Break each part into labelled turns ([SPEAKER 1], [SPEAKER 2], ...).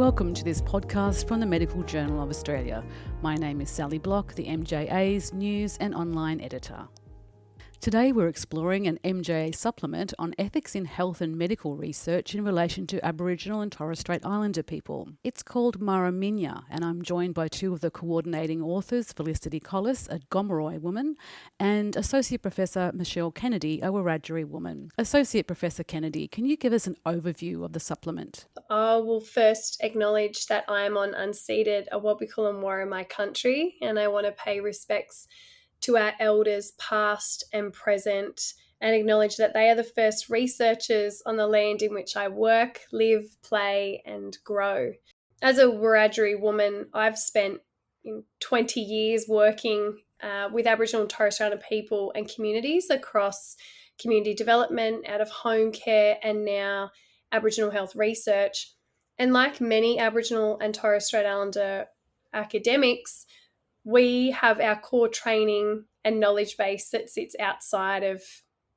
[SPEAKER 1] Welcome to this podcast from the Medical Journal of Australia. My name is Sally Block, the MJA's news and online editor. Today we're exploring an MJA supplement on ethics in health and medical research in relation to Aboriginal and Torres Strait Islander people. It's called Murru Minya, and I'm joined by two of the coordinating authors, Felicity Collis, a Gomeroi woman, and Associate Professor Michelle Kennedy, a Wiradjuri woman. Associate Professor Kennedy, can you give us an overview of the supplement?
[SPEAKER 2] I will first acknowledge that I am on unceded Awabakal and Wiradjuri country, and I want to pay respects to our elders past and present and acknowledge that they are the first researchers on the land in which I work, live, play and grow. As a Wiradjuri woman, I've spent 20 years working with Aboriginal and Torres Strait Islander people and communities across community development, out-of-home care and now Aboriginal health research. And like many Aboriginal and Torres Strait Islander academics, we have our core training and knowledge base that sits outside of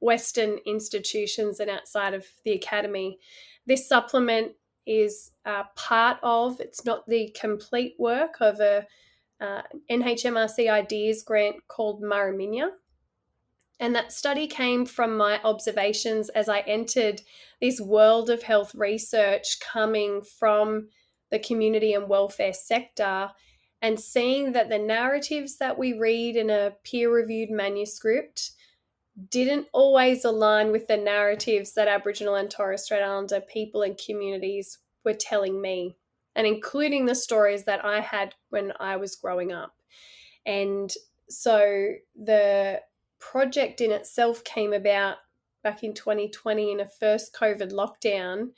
[SPEAKER 2] Western institutions and outside of the academy. This supplement is part of, it's not the complete work of a NHMRC Ideas grant called Murru Minya. And that study came from my observations as I entered this world of health research coming from the community and welfare sector and seeing that the narratives that we read in a peer-reviewed manuscript didn't always align with the narratives that Aboriginal and Torres Strait Islander people and communities were telling me, and including the stories that I had when I was growing up. And so the project in itself came about back in 2020 in a first COVID lockdown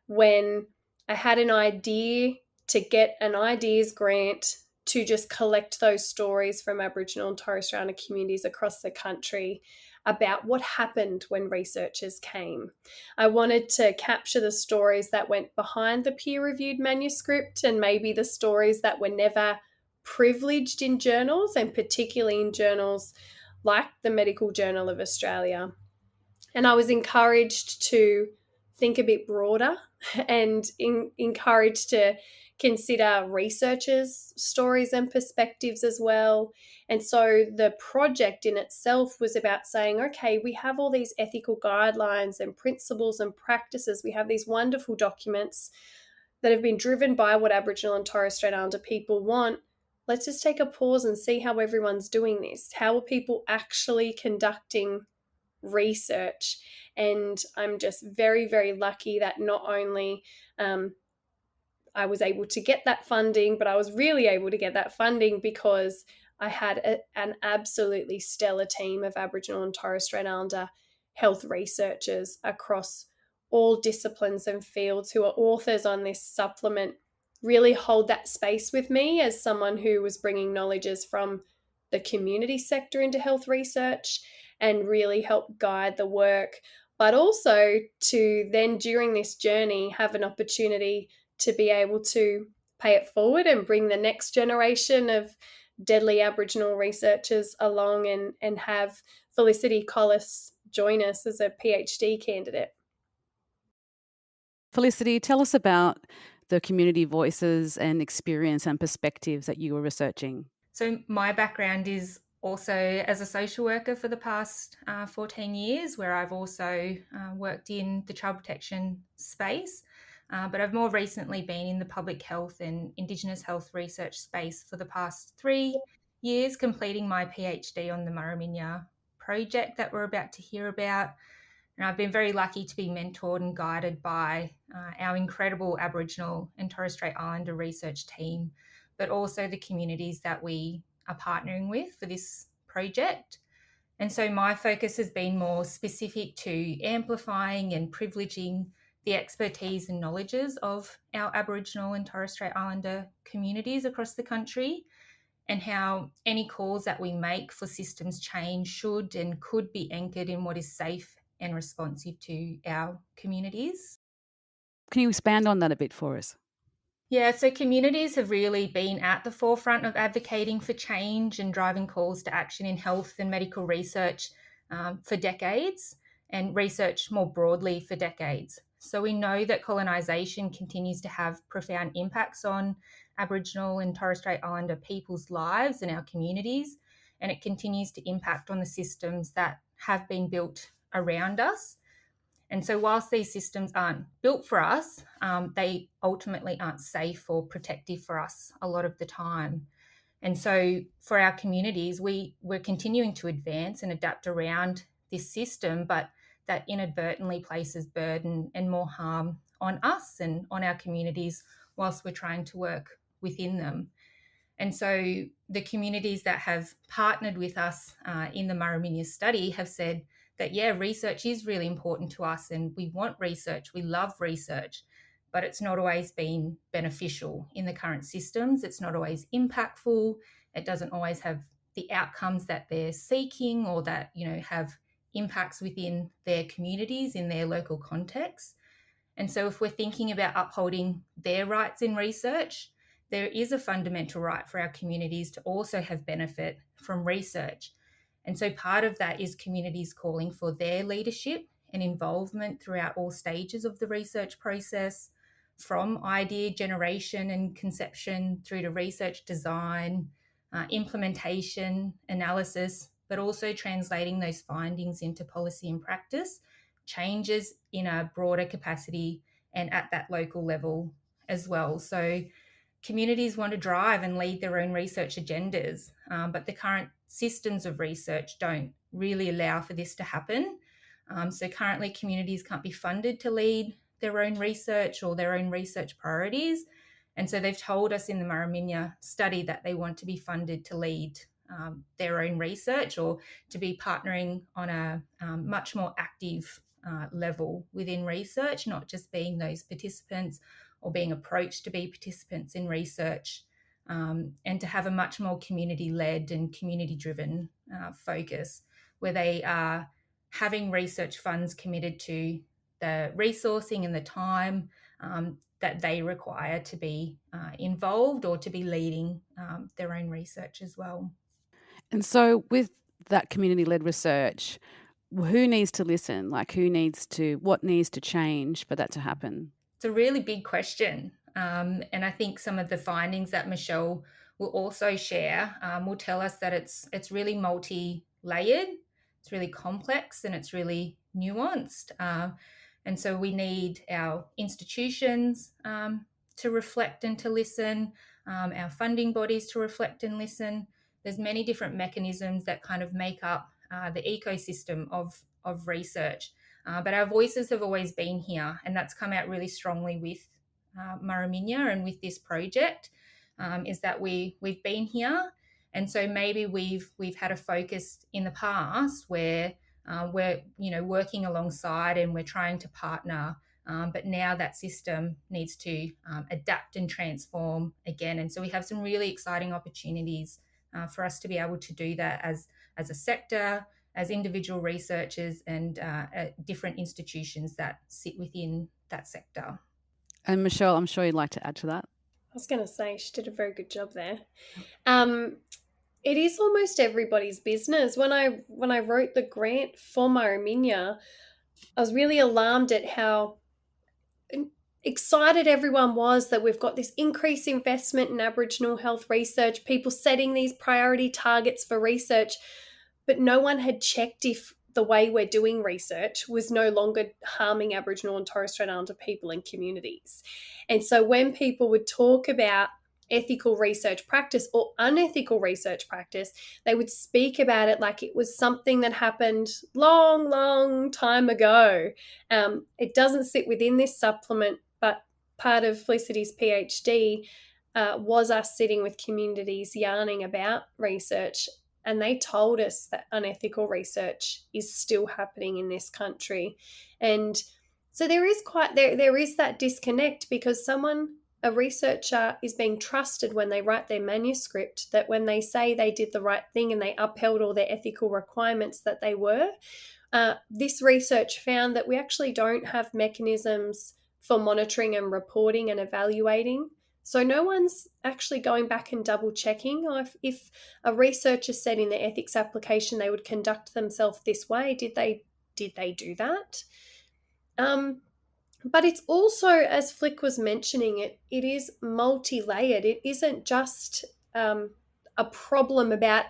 [SPEAKER 2] when I had an idea to get an ideas grant to just collect those stories from Aboriginal and Torres Strait Islander communities across the country about what happened when researchers came. I wanted to capture the stories that went behind the peer-reviewed manuscript and maybe the stories that were never privileged in journals, and particularly in journals like the Medical Journal of Australia. And I was encouraged to think a bit broader and encouraged to consider researchers' stories and perspectives as well. And so the project in itself was about saying, okay, we have all these ethical guidelines and principles and practices. We have these wonderful documents that have been driven by what Aboriginal and Torres Strait Islander people want. Let's just take a pause and see how everyone's doing this. How are people actually conducting research? And I'm just very, very lucky that not only I was able to get that funding, but I was really able to get that funding because I had an absolutely stellar team of Aboriginal and Torres Strait Islander health researchers across all disciplines and fields who are authors on this supplement really hold that space with me as someone who was bringing knowledges from the community sector into health research and really help guide the work, but also to then during this journey have an opportunity to be able to pay it forward and bring the next generation of deadly Aboriginal researchers along and have Felicity Collis join us as a PhD candidate.
[SPEAKER 1] Felicity, tell us about the community voices and experience and perspectives that you were researching.
[SPEAKER 3] So my background is also as a social worker for the past 14 years, where I've also worked in the child protection space. But I've more recently been in the public health and Indigenous health research space for the past 3 years, completing my PhD on the Murru Minya project that we're about to hear about. And I've been very lucky to be mentored and guided by our incredible Aboriginal and Torres Strait Islander research team, but also the communities that we are partnering with for this project. And so my focus has been more specific to amplifying and privileging the expertise and knowledges of our Aboriginal and Torres Strait Islander communities across the country, and how any calls that we make for systems change should and could be anchored in what is safe and responsive to our communities.
[SPEAKER 1] Can you expand on that a bit for us?
[SPEAKER 3] Yeah, so communities have really been at the forefront of advocating for change and driving calls to action in health and medical research for decades, and research more broadly for decades. So we know that colonisation continues to have profound impacts on Aboriginal and Torres Strait Islander people's lives and our communities, and it continues to impact on the systems that have been built around us. And so whilst these systems aren't built for us, they ultimately aren't safe or protective for us a lot of the time. And so for our communities, we're continuing to advance and adapt around this system, but that inadvertently places burden and more harm on us and on our communities whilst we're trying to work within them. And so the communities that have partnered with us in the Murru Minya study have said that, yeah, research is really important to us and we want research, we love research, but it's not always been beneficial in the current systems. It's not always impactful. It doesn't always have the outcomes that they're seeking or that, have impacts within their communities, in their local context. And so if we're thinking about upholding their rights in research, there is a fundamental right for our communities to also have benefit from research. And so part of that is communities calling for their leadership and involvement throughout all stages of the research process, from idea generation and conception through to research design, implementation, analysis, but also translating those findings into policy and practice, changes in a broader capacity and at that local level as well. So communities want to drive and lead their own research agendas, but the current systems of research don't really allow for this to happen. So currently communities can't be funded to lead their own research or their own research priorities. And so they've told us in the Murru Minya study that they want to be funded to lead their own research or to be partnering on a much more active level within research, not just being those participants or being approached to be participants in research, and to have a much more community-led and community-driven focus where they are having research funds committed to the resourcing and the time that they require to be involved or to be leading their own research as well.
[SPEAKER 1] And so with that community-led research, who needs to listen? Like what needs to change for that to happen?
[SPEAKER 3] It's a really big question. And I think some of the findings that Michelle will also share will tell us that it's really multi-layered, it's really complex, and it's really nuanced. And so we need our institutions to reflect and to listen, our funding bodies to reflect and listen. There's many different mechanisms that kind of make up the ecosystem of research. But our voices have always been here, and that's come out really strongly with Murru Minya and with this project, is that we've been here. And so maybe we've had a focus in the past where we're working alongside and we're trying to partner, but now that system needs to adapt and transform again. And so we have some really exciting opportunities for us to be able to do that as a sector, as individual researchers, and different institutions that sit within that sector.
[SPEAKER 1] And Michelle, I'm sure you'd like to add to that.
[SPEAKER 2] I was going to say she did a very good job there. It is almost everybody's business. When I wrote the grant for Murru Minya, I was really alarmed at how excited everyone was that we've got this increased investment in Aboriginal health research, people setting these priority targets for research, but no one had checked if the way we're doing research was no longer harming Aboriginal and Torres Strait Islander people and communities. And so when people would talk about ethical research practice or unethical research practice, they would speak about it like it was something that happened long, long time ago. It doesn't sit within this supplement, but part of Felicity's PhD was us sitting with communities yarning about research, and they told us that unethical research is still happening in this country. And so there is that disconnect, because a researcher is being trusted when they write their manuscript, that when they say they did the right thing and they upheld all their ethical requirements, that they were. This research found that we actually don't have mechanisms for monitoring and reporting and evaluating. So no one's actually going back and double checking if a researcher said in the ethics application they would conduct themselves this way, did they do that? But it's also, as Flick was mentioning, it is multi-layered. It isn't just a problem about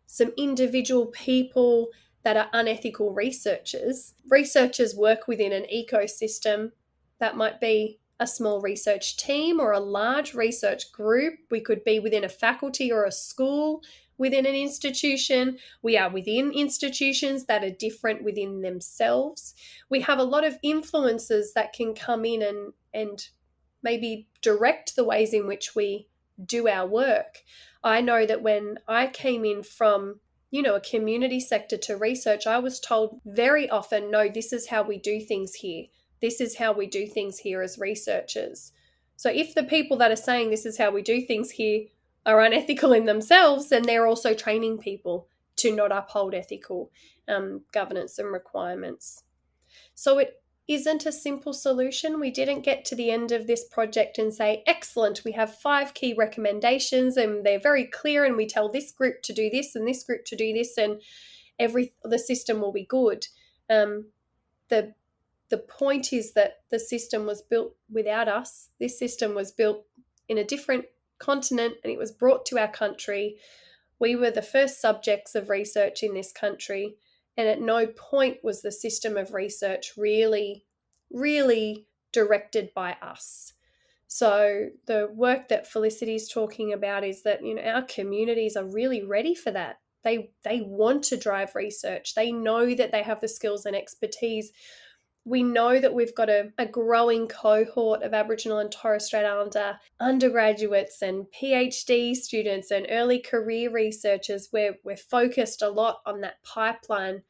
[SPEAKER 2] some individual people that are unethical researchers. Researchers work within an ecosystem that might be a small research team or a large research group. We could be within a faculty or a school within an institution. We are within institutions that are different within themselves. We have a lot of influences that can come in and maybe direct the ways in which we do our work. I know that when I came in from, a community sector to research, I was told very often, no, this is how we do things here. This is how we do things here as researchers. So if the people that are saying this is how we do things here are unethical in themselves, then they're also training people to not uphold ethical governance and requirements. So it isn't a simple solution. We didn't get to the end of this project and say, excellent, we have 5 key recommendations and they're very clear, and we tell this group to do this and this group to do this, and the system will be good. The point is that the system was built without us. This system was built in a different continent and it was brought to our country. We were the first subjects of research in this country, and at no point was the system of research really, really directed by us. So the work that Felicity is talking about is that, our communities are really ready for that. They want to drive research. They know that they have the skills and expertise. We know that we've got a growing cohort of Aboriginal and Torres Strait Islander undergraduates and PhD students and early career researchers. We're focused a lot on that pipeline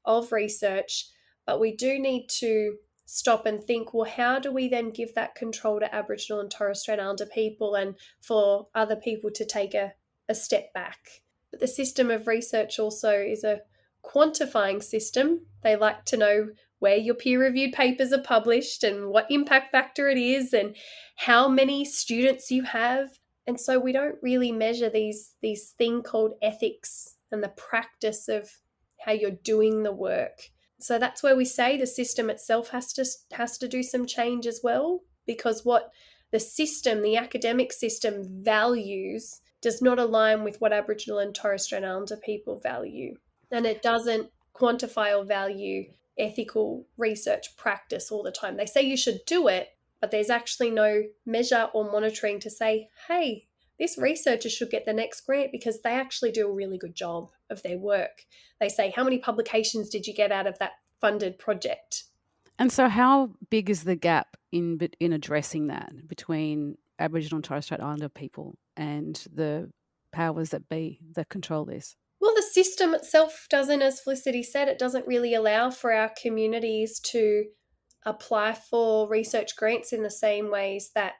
[SPEAKER 2] of research, but we do need to stop and think, well, how do we then give that control to Aboriginal and Torres Strait Islander people and for other people to take a step back? But the system of research also is a quantifying system. They like to know where your peer-reviewed papers are published and what impact factor it is and how many students you have. And so we don't really measure these thing called ethics and the practice of how you're doing the work. So that's where we say the system itself has to do some change as well, because what the system, the academic system, values does not align with what Aboriginal and Torres Strait Islander people value. And it doesn't quantify or value ethical research practice all the time. They say you should do it, but there's actually no measure or monitoring to say, hey, this researcher should get the next grant because they actually do a really good job of their work. They say, how many publications did you get out of that funded project?
[SPEAKER 1] And so how big is the gap in addressing that between Aboriginal and Torres Strait Islander people and the powers that be that control this?
[SPEAKER 2] Well, the system itself doesn't, as Felicity said, it doesn't really allow for our communities to apply for research grants in the same ways that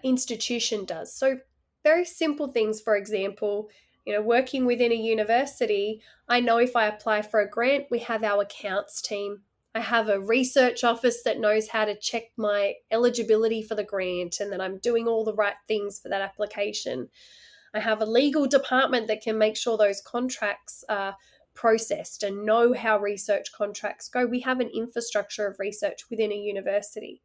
[SPEAKER 2] institution does. So very simple things, for example, working within a university, I know if I apply for a grant, we have our accounts team. I have a research office that knows how to check my eligibility for the grant and that I'm doing all the right things for that application. I have a legal department that can make sure those contracts are processed and know how research contracts go. We have an infrastructure of research within a university.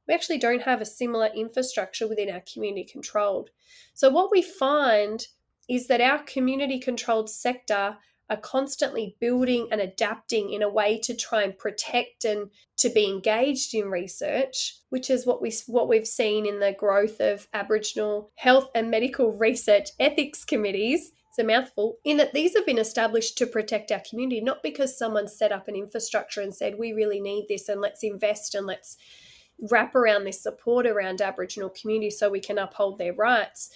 [SPEAKER 2] We actually don't have a similar infrastructure within our community controlled. So what we find is that our community controlled sector are constantly building and adapting in a way to try and protect and to be engaged in research, which is what we've seen in the growth of Aboriginal health and medical research ethics committees. It's a mouthful, in that these have been established to protect our community, not because someone set up an infrastructure and said, we really need this and let's invest and let's wrap around this support around Aboriginal community so we can uphold their rights.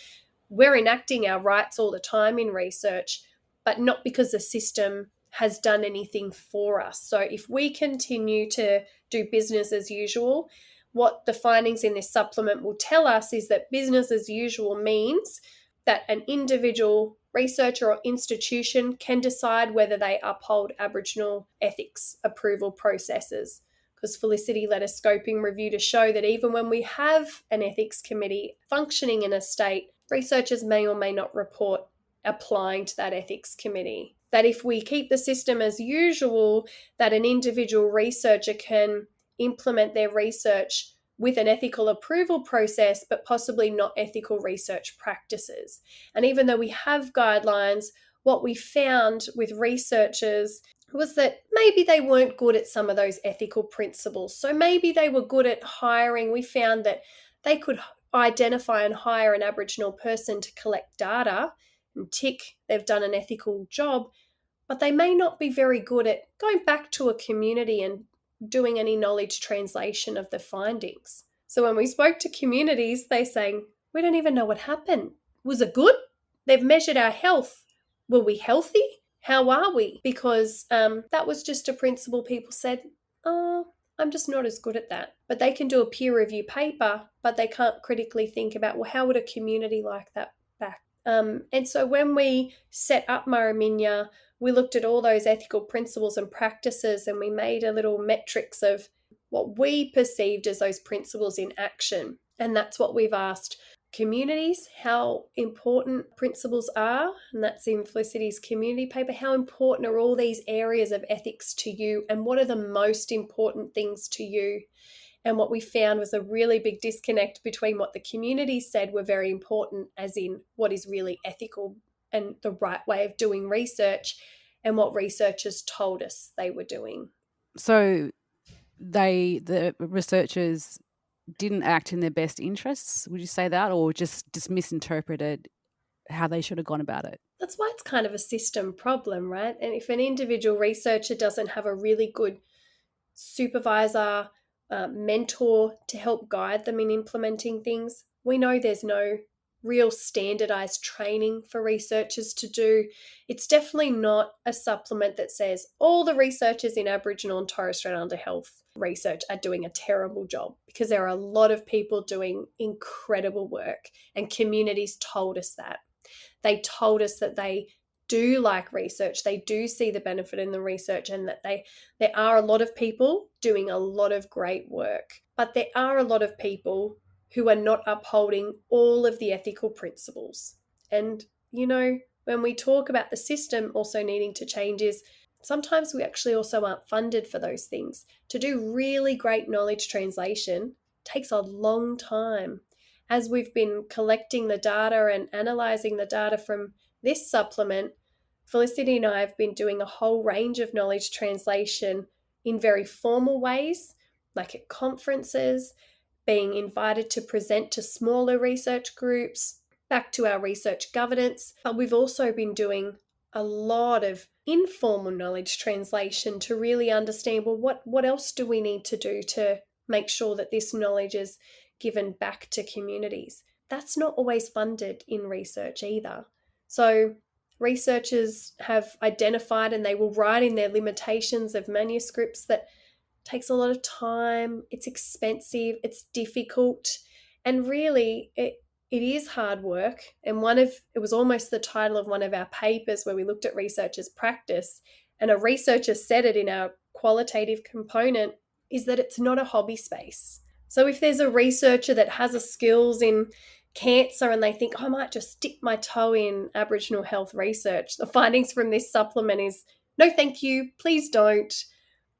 [SPEAKER 2] We're enacting our rights all the time in research, but not because the system has done anything for us. So if we continue to do business as usual, what the findings in this supplement will tell us is that business as usual means that an individual researcher or institution can decide whether they uphold Aboriginal ethics approval processes. Because Felicity led a scoping review to show that even when we have an ethics committee functioning in a state, researchers may or may not report applying to that ethics committee. That if we keep the system as usual, that an individual researcher can implement their research with an ethical approval process, but possibly not ethical research practices. And even though we have guidelines, what we found with researchers was that maybe they weren't good at some of those ethical principles. So maybe they were good at hiring. We found that they could identify and hire an Aboriginal person to collect data and tick they've done an ethical job, but they may not be very good at going back to a community and doing any knowledge translation of the findings. So when we spoke to communities, they saying, we don't even know what happened. Was it good? They've measured our health. Were we healthy? How are we? Because that was just a principle people said, oh, I'm just not as good at that. But they can do a peer review paper, but they can't critically think about, well, how would a community like that back? And so when we set up Murru Minya, we looked at all those ethical principles and practices, and we made a little metrics of what we perceived as those principles in action. And that's what we've asked communities, how important principles are, and that's in Felicity's community paper. How important are all these areas of ethics to you, and what are the most important things to you? And what we found was a really big disconnect between what the community said were very important, as in what is really ethical and the right way of doing research, and what researchers told us they were doing.
[SPEAKER 1] So the researchers didn't act in their best interests, would you say that, or just misinterpreted how they should have gone about it?
[SPEAKER 2] That's why it's kind of a system problem, right? And if an individual researcher doesn't have a really good supervisor, mentor to help guide them in implementing things, we know there's no real standardized training for researchers to do. It's definitely not a supplement that says all the researchers in Aboriginal and Torres Strait Islander health research are doing a terrible job, because there are a lot of people doing incredible work, and communities told us that. They told us that they do like research, they do see the benefit in the research, and that there are a lot of people doing a lot of great work. But there are a lot of people who are not upholding all of the ethical principles. And, when we talk about the system also needing to change, is sometimes we actually also aren't funded for those things. To do really great knowledge translation takes a long time. As we've been collecting the data and analysing the data from this supplement, Felicity and I have been doing a whole range of knowledge translation in very formal ways, like at conferences, being invited to present to smaller research groups, back to our research governance. But we've also been doing a lot of informal knowledge translation to really understand, well, what else do we need to do to make sure that this knowledge is given back to communities? That's not always funded in research either. So researchers have identified, and they will write in their limitations of manuscripts, that takes a lot of time, it's expensive, it's difficult, and really it is hard work. And it was almost the title of one of our papers where we looked at researchers' practice, and a researcher said it in our qualitative component, is that it's not a hobby space. So if there's a researcher that has a skills in cancer and they think, I might just dip my toe in Aboriginal health research, the findings from this supplement is, no thank you, please don't.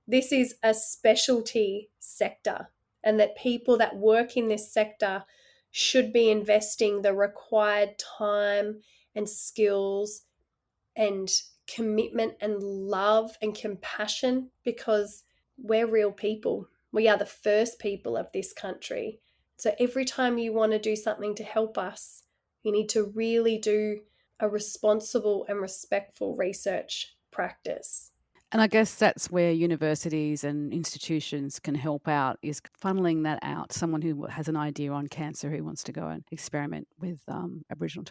[SPEAKER 2] This is a specialty sector, and that people that work in this sector should be investing the required time and skills and commitment and love and compassion, because we're real people. We are the first people of this country. So every time you want to do something to help us, you need to really do a responsible and respectful research practice.
[SPEAKER 1] And I guess that's where universities and institutions can help out, is funneling that out. Someone who has an idea on cancer who wants to go and experiment with Aboriginal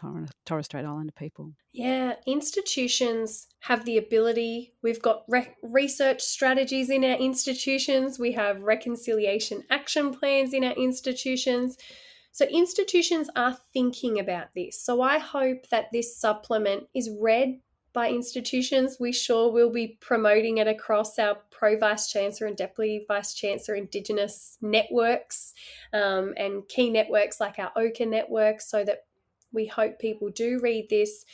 [SPEAKER 1] Torres Strait Islander people.
[SPEAKER 2] Yeah, institutions have the ability. We've got research strategies in our institutions. We have reconciliation action plans in our institutions. So institutions are thinking about this. So I hope that this supplement is read by institutions. We sure will be promoting it across our Pro-Vice Chancellor and Deputy Vice Chancellor Indigenous networks and key networks like our OCA network, so that we hope people do read this,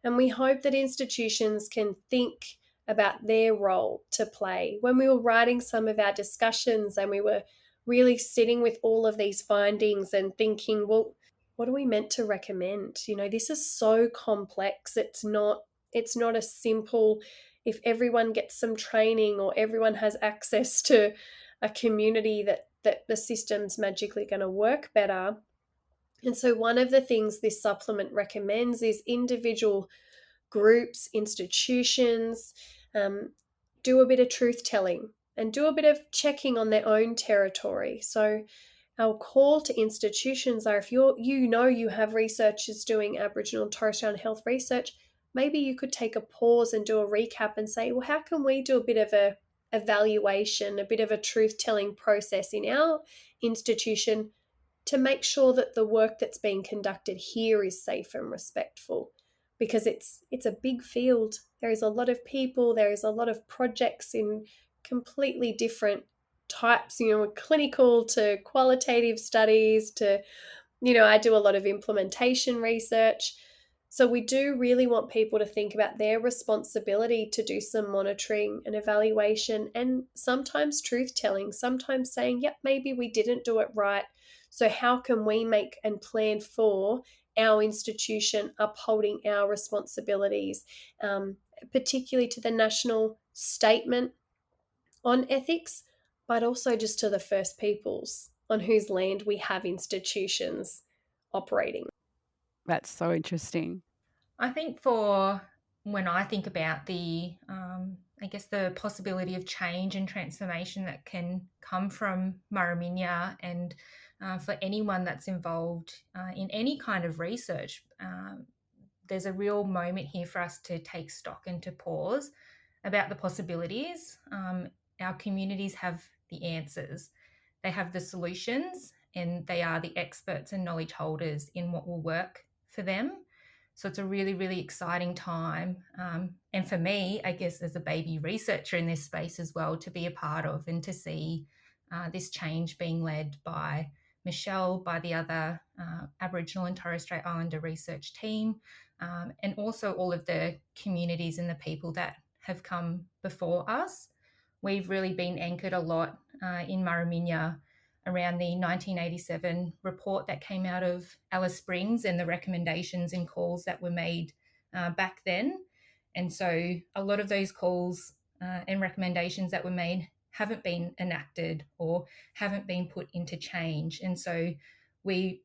[SPEAKER 2] and we hope that institutions can think about their role to play. When we were writing some of our discussions and we were really sitting with all of these findings and thinking, well, what are we meant to recommend? This is so complex. It's not a simple, if everyone gets some training or everyone has access to a community that the system's magically going to work better. And so one of the things this supplement recommends is individual groups, institutions, do a bit of truth telling and do a bit of checking on their own territory. So our call to institutions are, if you have researchers doing Aboriginal and Torres Strait Islander health research, maybe you could take a pause and do a recap and say, well, how can we do a bit of a evaluation, a bit of a truth-telling process in our institution to make sure that the work that's being conducted here is safe and respectful? Because it's a big field. There is a lot of people, there is a lot of projects in completely different types, clinical to qualitative studies to, I do a lot of implementation research. So we do really want people to think about their responsibility to do some monitoring and evaluation and sometimes truth telling, sometimes saying, yep, maybe we didn't do it right. So how can we make and plan for our institution upholding our responsibilities, particularly to the national statement on ethics, but also just to the First Peoples on whose land we have institutions operating.
[SPEAKER 1] That's so interesting.
[SPEAKER 3] I think for when I think about the possibility of change and transformation that can come from Murru Minya, and for anyone that's involved in any kind of research, there's a real moment here for us to take stock and to pause about the possibilities. Our communities have the answers. They have the solutions, and they are the experts and knowledge holders in what will work for them. So it's a really, really exciting time. And for me, I guess, as a baby researcher in this space as well, to be a part of and to see this change being led by Michelle, by the other Aboriginal and Torres Strait Islander research team, and also all of the communities and the people that have come before us. We've really been anchored a lot in Murru Minya around the 1987 report that came out of Alice Springs and the recommendations and calls that were made back then. And so a lot of those calls and recommendations that were made haven't been enacted or haven't been put into change. And so we,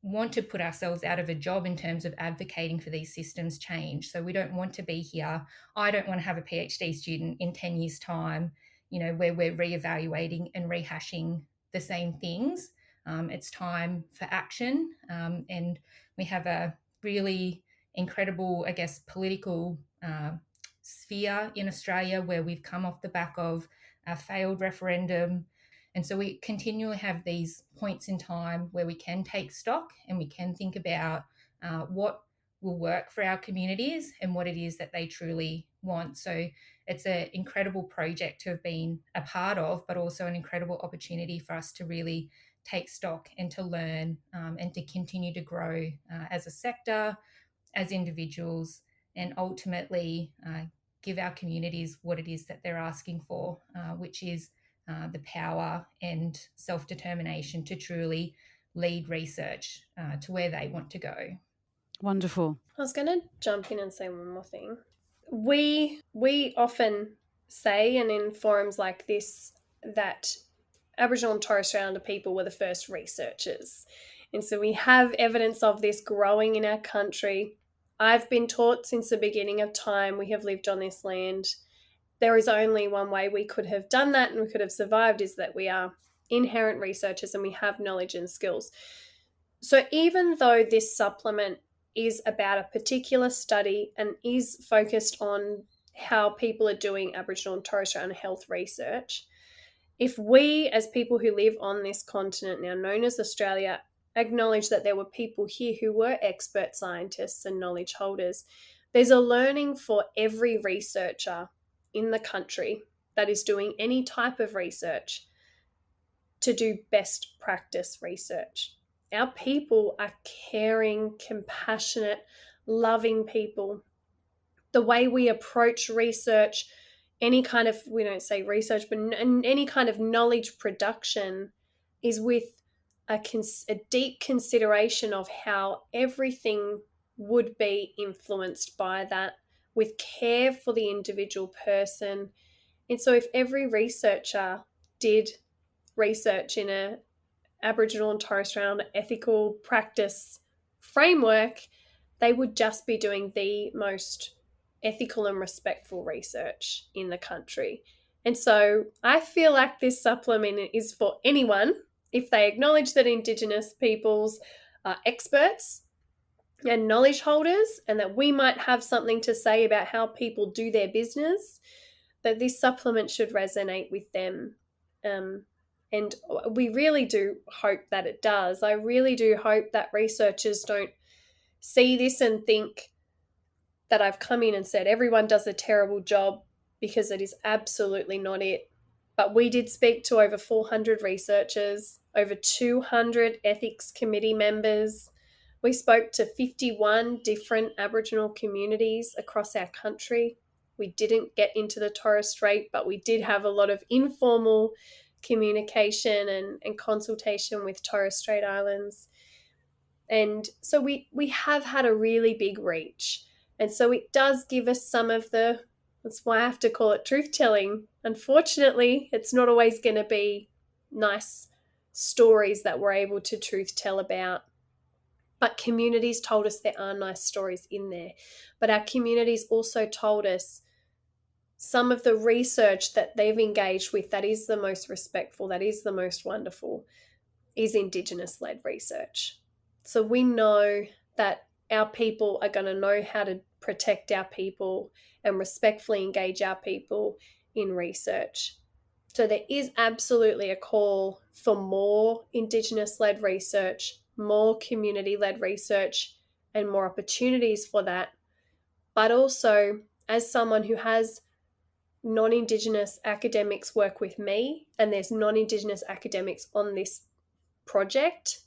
[SPEAKER 3] want to put ourselves out of a job in terms of advocating for these systems change. So we don't want to be here. I don't want to have a PhD student in 10 years' time, where we're reevaluating and rehashing the same things. It's time for action. And we have a really incredible, I guess, political sphere in Australia where we've come off the back of a failed referendum. And so we continually have these points in time where we can take stock and we can think about what will work for our communities and what it is that they truly want. So it's an incredible project to have been a part of, but also an incredible opportunity for us to really take stock and to learn and to continue to grow as a sector, as individuals, and ultimately give our communities what it is that they're asking for, which is the power and self-determination to truly lead research to where they want to go.
[SPEAKER 1] Wonderful.
[SPEAKER 2] I was going to jump in and say one more thing. We often say, and in forums like this, that Aboriginal and Torres Strait Islander people were the first researchers. And so we have evidence of this growing in our country. I've been taught since the beginning of time we have lived on this land. There is only one way we could have done that and we could have survived, is that we are inherent researchers and we have knowledge and skills. So even though this supplement is about a particular study and is focused on how people are doing Aboriginal and Torres Strait Islander health research, if we, as people who live on this continent now known as Australia, acknowledge that there were people here who were expert scientists and knowledge holders, there's a learning for every researcher in the country that is doing any type of research to do best practice research. Our people are caring, compassionate, loving people the way we approach research, any kind of, we don't say research, but any kind of knowledge production is with a deep consideration of how everything would be influenced by that, with care for the individual person. And so if every researcher did research in a Aboriginal and Torres Strait Islander ethical practice framework, they would just be doing the most ethical and respectful research in the country. And so I feel like this supplement is for anyone if they acknowledge that Indigenous peoples are experts and knowledge holders, and that we might have something to say about how people do their business, that this supplement should resonate with them. And we really do hope that it does. I really do hope that researchers don't see this and think that I've come in and said everyone does a terrible job, because it is absolutely not it. But we did speak to over 400 researchers, over 200 ethics committee members. We spoke to 51 different Aboriginal communities across our country. We didn't get into the Torres Strait, but we did have a lot of informal communication and consultation with Torres Strait Islands. And so we have had a really big reach. And so it does give us some of the, that's why I have to call it truth-telling. Unfortunately, it's not always going to be nice stories that we're able to truth-tell about. But communities told us there are nice stories in there. But our communities also told us some of the research that they've engaged with that is the most respectful, that is the most wonderful, is Indigenous-led research. So we know that our people are going to know how to protect our people and respectfully engage our people in research. So there is absolutely a call for more Indigenous-led research, more community-led research, and more opportunities for that. But also, as someone who has non-Indigenous academics work with me, and there's non-Indigenous academics on this project,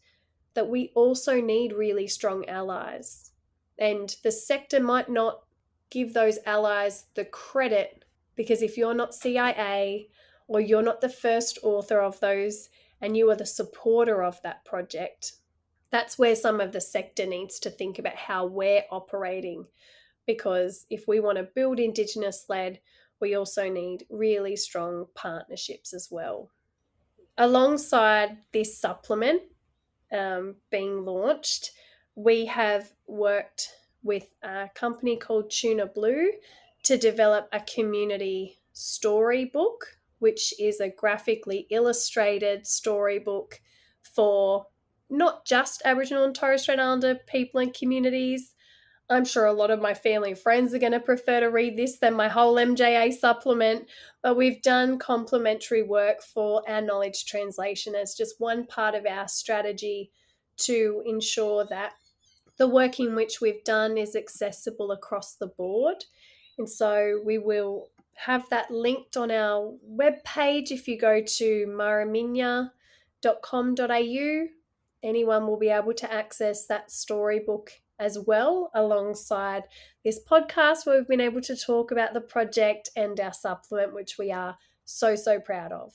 [SPEAKER 2] that we also need really strong allies. And the sector might not give those allies the credit, because if you're not CIA or you're not the first author of those and you are the supporter of that project, that's where some of the sector needs to think about how we're operating. Because if we want to build Indigenous-led, we also need really strong partnerships as well. Alongside this supplement being launched, we have worked with a company called Tuna Blue to develop a community storybook, which is a graphically illustrated storybook for not just Aboriginal and Torres Strait Islander people and communities. I'm sure a lot of my family and friends are going to prefer to read this than my whole MJA supplement, but we've done complementary work for our knowledge translation as just one part of our strategy to ensure that the work in which we've done is accessible across the board. And so we will have that linked on our webpage. If you go to murruminya.com.au, anyone will be able to access that storybook as well, alongside this podcast where we've been able to talk about the project and our supplement, which we are so proud of.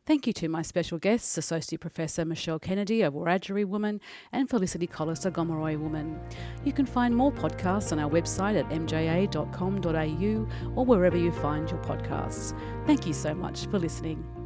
[SPEAKER 1] Thank you to my special guests, Associate Professor Michelle Kennedy, a Wiradjuri woman, and Felicity Collis, a Gomeroi woman. You can find more podcasts on our website at mja.com.au or wherever you find your podcasts. Thank you so much for listening.